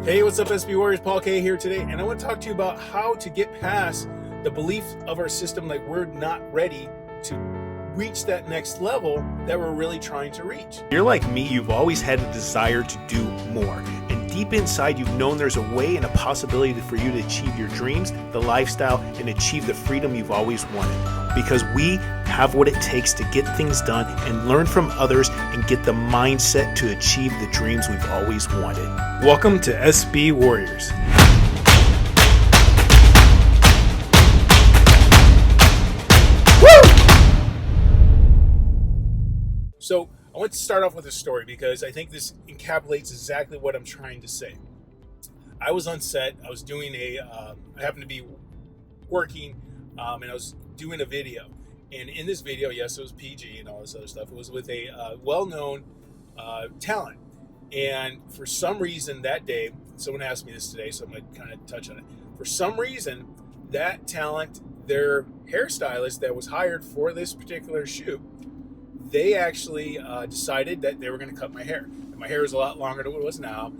Hey, what's up, SB Warriors? Paul K here today, and I want to talk to you about how to get past the belief of our system like we're not ready to reach that next level that we're really trying to reach. You're like me, you've always had a desire to do more. And deep inside, you've known there's a way and a possibility for you to achieve your dreams, the lifestyle, and achieve the freedom you've always wanted. Because we have what it takes to get things done and learn from others and get the mindset to achieve the dreams we've always wanted. Welcome to SB Warriors. So I want to start off with a story because I think this encapsulates exactly what I'm trying to say. I was on set. I was doing I happened to be working, and I was doing a video. And in this video, yes, it was PG and all this other stuff. It was with a well-known talent. And for some reason that day, someone asked me this today, so I'm going to kind of touch on it. For some reason, that talent, their hairstylist that was hired for this particular shoot, they actually decided that they were going to cut my hair. And my hair was a lot longer than what it was now.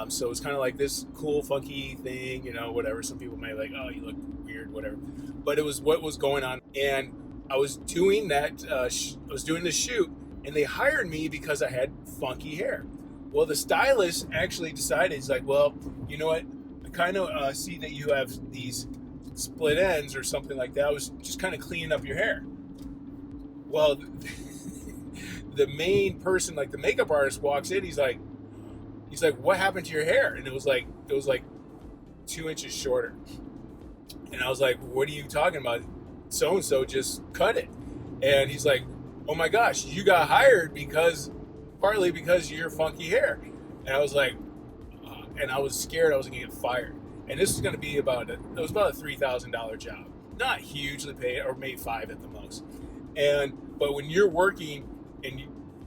So it was kind of like this cool, funky thing, whatever. Some people may be like, oh, you look weird, whatever. But it was what was going on. And I was doing that, I was doing the shoot, and they hired me because I had funky hair. Well, the stylist actually decided, he's like, well, you know what? I kind of see that you have these split ends or something like that. I was just kind of cleaning up your hair. Well, the main person, like the makeup artist, walks in. He's like, what happened to your hair? And it was like 2 inches shorter. And I was like, what are you talking about? So-and-so just cut it. And he's like, oh my gosh, you got hired partly because of your funky hair. And I was like, and I was scared I was gonna get fired. And this is gonna be about a $3,000 job. Not hugely paid, or maybe $5,000 at the most. But when you're working and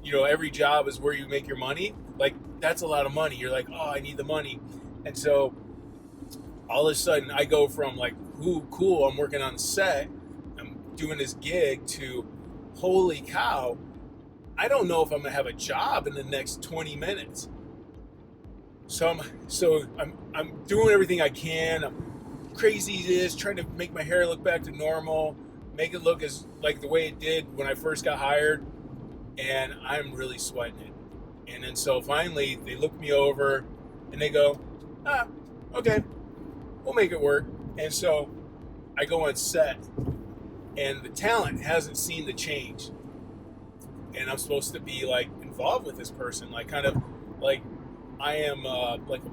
every job is where you make your money, like that's a lot of money. You're like, oh, I need the money. And so all of a sudden I go from like, ooh, cool, I'm working on set, I'm doing this gig, to holy cow, I don't know if I'm gonna have a job in the next 20 minutes. So I'm doing everything I can. I'm crazy this, trying to make my hair look back to normal, make it look as like the way it did when I first got hired, and I'm really sweating it. And then so finally they look me over and they go, okay, we'll make it work. And so I go on set, and the talent hasn't seen the change. And I'm supposed to be like involved with this person, like kind of like I am like a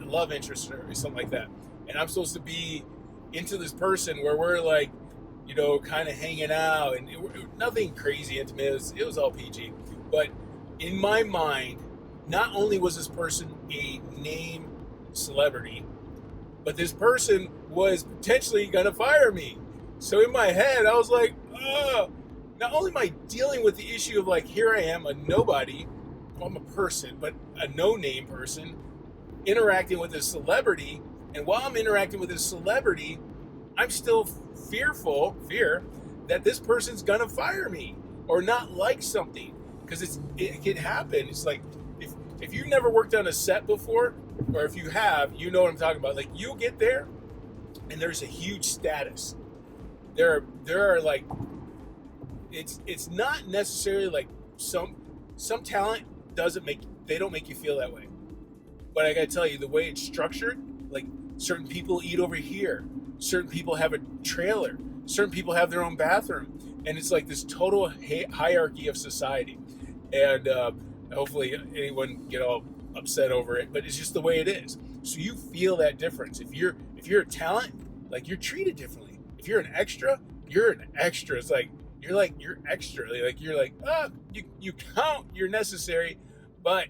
love interest or something like that. And I'm supposed to be into this person where we're like, kind of hanging out, and nothing crazy intimate. It was all PG. But in my mind, not only was this person a name celebrity, but this person was potentially going to fire me. So in my head, I was like, not only am I dealing with the issue of like, here I am, a nobody, well, I'm a person, but a no-name person, interacting with a celebrity. And while I'm interacting with this celebrity, I'm still fear that this person's going to fire me or not like something. Because it can happen. It's like, if you've never worked on a set before, or if you have, you know what I'm talking about. Like, you'll get there, and there's a huge status. There are like, it's not necessarily like some talent they don't make you feel that way. But I gotta tell you, the way it's structured, like certain people eat over here, certain people have a trailer, certain people have their own bathroom, and it's like this total hierarchy of society. And hopefully anyone get all upset over it, but it's just the way it is. So you feel that difference. If you're a talent, like, you're treated differently. If you're an extra, you're an extra. It's like you're extra. Like you're like, you count, you're necessary, but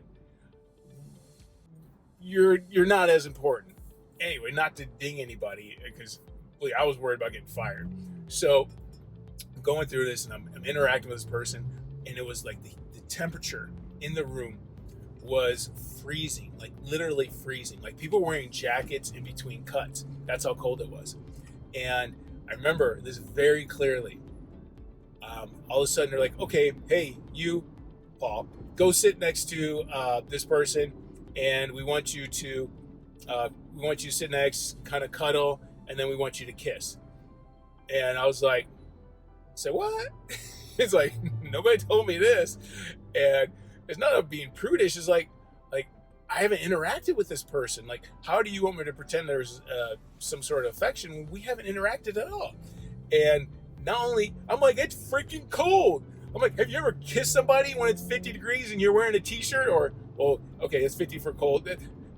you're not as important. Anyway, not to ding anybody, because I was worried about getting fired. So I'm going through this, and I'm interacting with this person, and it was like the temperature in the room was freezing, like literally freezing. Like people wearing jackets in between cuts. That's how cold it was. And I remember this very clearly. All of a sudden they're like, okay, hey, you, Paul, go sit next to this person and we want you to sit next, kind of cuddle, and then we want you to kiss. And I was like, say what? It's like, nobody told me this. And it's not of being prudish. It's like I haven't interacted with this person. Like, how do you want me to pretend there's some sort of affection when we haven't interacted at all? And not only, I'm like, it's freaking cold. I'm like, have you ever kissed somebody when it's 50 degrees and you're wearing a t-shirt? Or, well, okay, it's 50 for cold.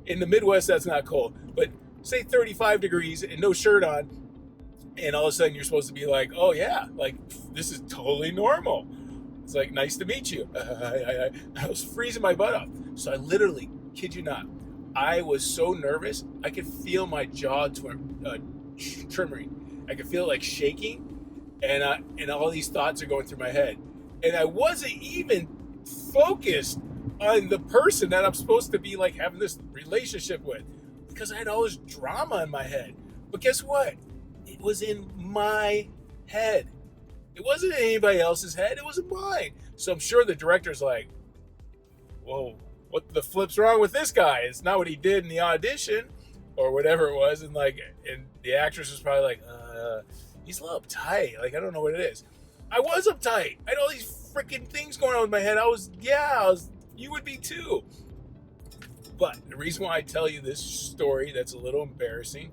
In the Midwest, that's not cold. But say 35 degrees and no shirt on, and all of a sudden you're supposed to be like, oh yeah, like, this is totally normal. It's like, nice to meet you. I was freezing my butt off. So I literally, kid you not, I was so nervous, I could feel my jaw trembling. I could feel it like shaking, and all these thoughts are going through my head. And I wasn't even focused on the person that I'm supposed to be like having this relationship with, because I had all this drama in my head. But guess what? It was in my head. It wasn't in anybody else's head. It was in mine. So I'm sure the director's like, whoa, what the flip's wrong with this guy? It's not what he did in the audition or whatever it was. And the actress was probably like, he's a little uptight. Like, I don't know what it is. I was uptight. I had all these freaking things going on with my head. You would be too. But the reason why I tell you this story that's a little embarrassing,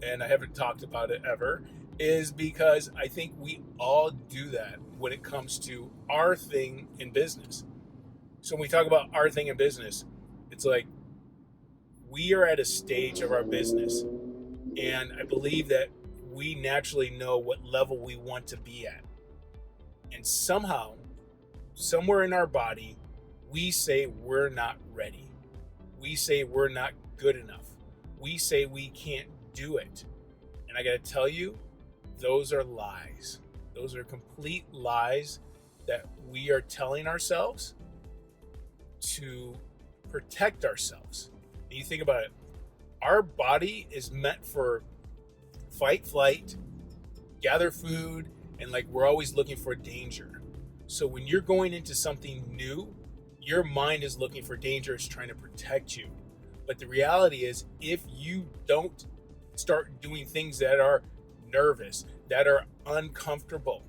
and I haven't talked about it ever, is because I think we all do that when it comes to our thing in business. So when we talk about our thing in business, it's like we are at a stage of our business, and I believe that we naturally know what level we want to be at. And somehow, somewhere in our body, we say we're not ready. We say we're not good enough. We say we can't do it. And I got to tell you, those are lies. Those are complete lies that we are telling ourselves to protect ourselves. And you think about it, our body is meant for fight, flight, gather food, and like we're always looking for danger. So when you're going into something new, your mind is looking for danger, it's trying to protect you. But the reality is, if you don't start doing things that are nervous, that are uncomfortable,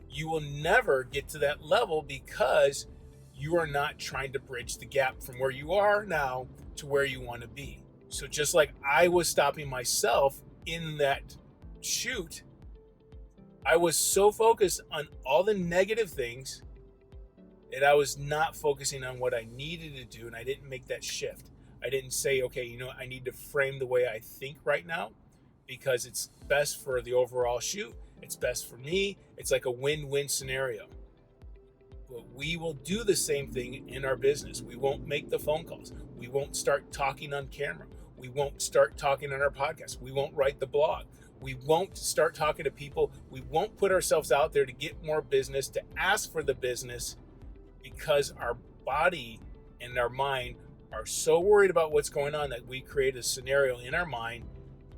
you will never get to that level because you are not trying to bridge the gap from where you are now to where you want to be. So just like I was stopping myself in that shoot, I was so focused on all the negative things that I was not focusing on what I needed to do, and I didn't make that shift. I didn't say, okay, I need to frame the way I think right now because it's best for the overall shoot. It's best for me. It's like a win-win scenario. But we will do the same thing in our business. We won't make the phone calls. We won't start talking on camera. We won't start talking on our podcast. We won't write the blog. We won't start talking to people. We won't put ourselves out there to get more business, to ask for the business, because our body and our mind are so worried about what's going on that we create a scenario in our mind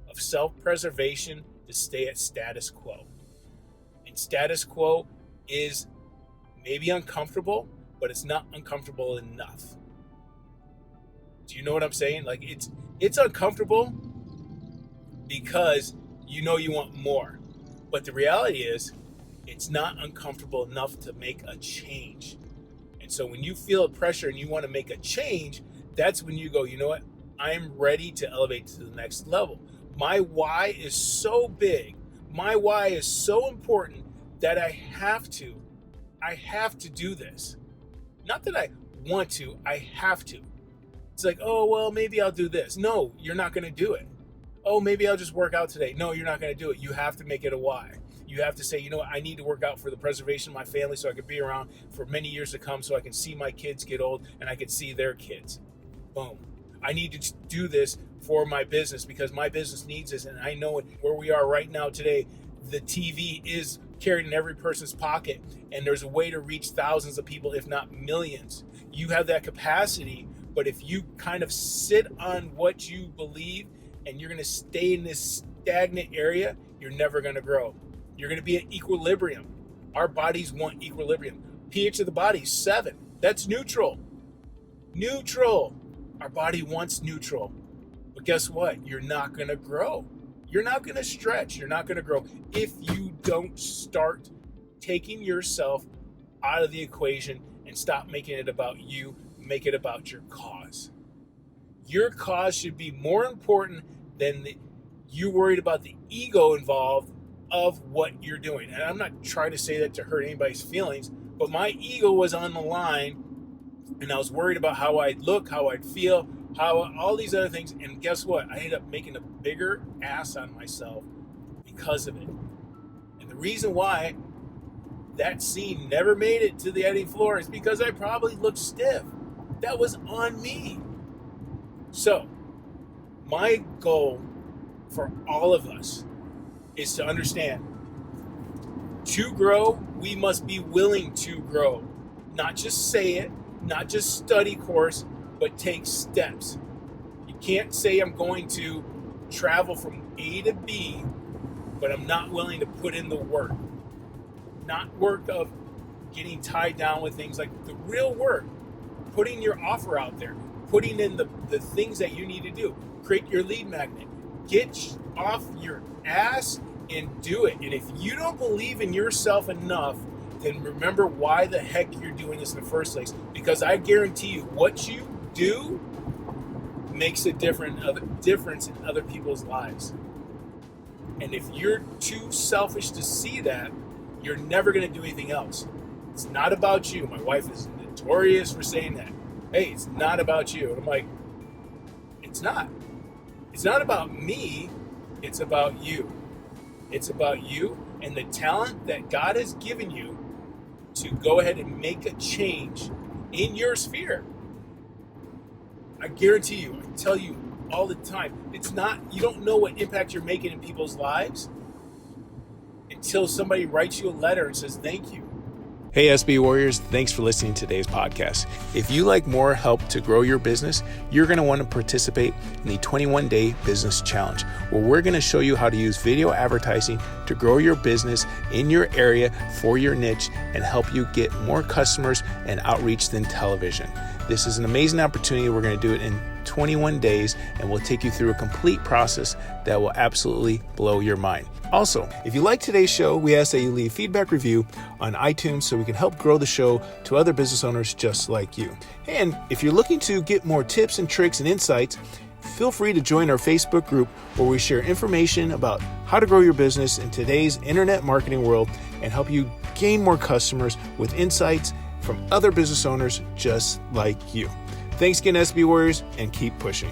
of self-preservation to stay at status quo. And status quo is maybe uncomfortable, but it's not uncomfortable enough. Do you know what I'm saying? Like it's uncomfortable because you want more. But the reality is it's not uncomfortable enough to make a change. And so when you feel a pressure and you want to make a change, that's when you go, you know what? I'm ready to elevate to the next level. My why is so big. My why is so important that I have to do this. Not that I want to, I have to. It's like, oh, well, maybe I'll do this. No, you're not going to do it. Oh, maybe I'll just work out today. No, you're not going to do it. You have to make it a why. You have to say, you know what, I need to work out for the preservation of my family so I can be around for many years to come, so I can see my kids get old and I can see their kids. Boom. I need to do this for my business because my business needs this. And I know where we are right now today, the TV is carried in every person's pocket, and there's a way to reach thousands of people, if not millions. You have that capacity, but if you kind of sit on what you believe and you're going to stay in this stagnant area, you're never going to grow. You're going to be at equilibrium. Our bodies want equilibrium. pH of the body, 7. That's neutral. Neutral. Our body wants neutral. But guess what? You're not going to grow. You're not going to stretch. You're not going to grow if you don't start taking yourself out of the equation and stop making it about you. Make it about your cause. Your cause should be more important than you worried about the ego involved of what you're doing. And I'm not trying to say that to hurt anybody's feelings, but my ego was on the line, and I was worried about how I'd look, how I'd feel, how all these other things. And guess what? I ended up making a bigger ass on myself because of it. And the reason why that scene never made it to the editing floor is because I probably looked stiff. That was on me. So, my goal for all of us is to understand, to grow, we must be willing to grow. Not just say it, not just study course, but take steps. You can't say I'm going to travel from A to B, but I'm not willing to put in the work. Not work of getting tied down with things, like the real work. Putting your offer out there. Putting in the things that you need to do. Create your lead magnet. Get off your ass and do it. And if you don't believe in yourself enough, then remember why the heck you're doing this in the first place. Because I guarantee you, what you do makes a difference in other people's lives. And if you're too selfish to see that, you're never going to do anything else. It's not about you. My wife is notorious for saying that. Hey, it's not about you. And I'm like, it's not. It's not about me. It's about you. It's about you and the talent that God has given you to go ahead and make a change in your sphere. I guarantee you, I tell you all the time, it's not, you don't know what impact you're making in people's lives until somebody writes you a letter and says thank you. Hey SB Warriors, thanks for listening to today's podcast. If you like more help to grow your business, you're going to want to participate in the 21-day business challenge, where we're going to show you how to use video advertising to grow your business in your area for your niche and help you get more customers and outreach than television. This is an amazing opportunity. We're going to do it in 21 days, and we'll take you through a complete process that will absolutely blow your mind. Also, if you like today's show, we ask that you leave feedback review on iTunes so we can help grow the show to other business owners just like you. And if you're looking to get more tips and tricks and insights, feel free to join our Facebook group where we share information about how to grow your business in today's internet marketing world and help you gain more customers with insights from other business owners just like you. Thanks again, SB Warriors, and keep pushing.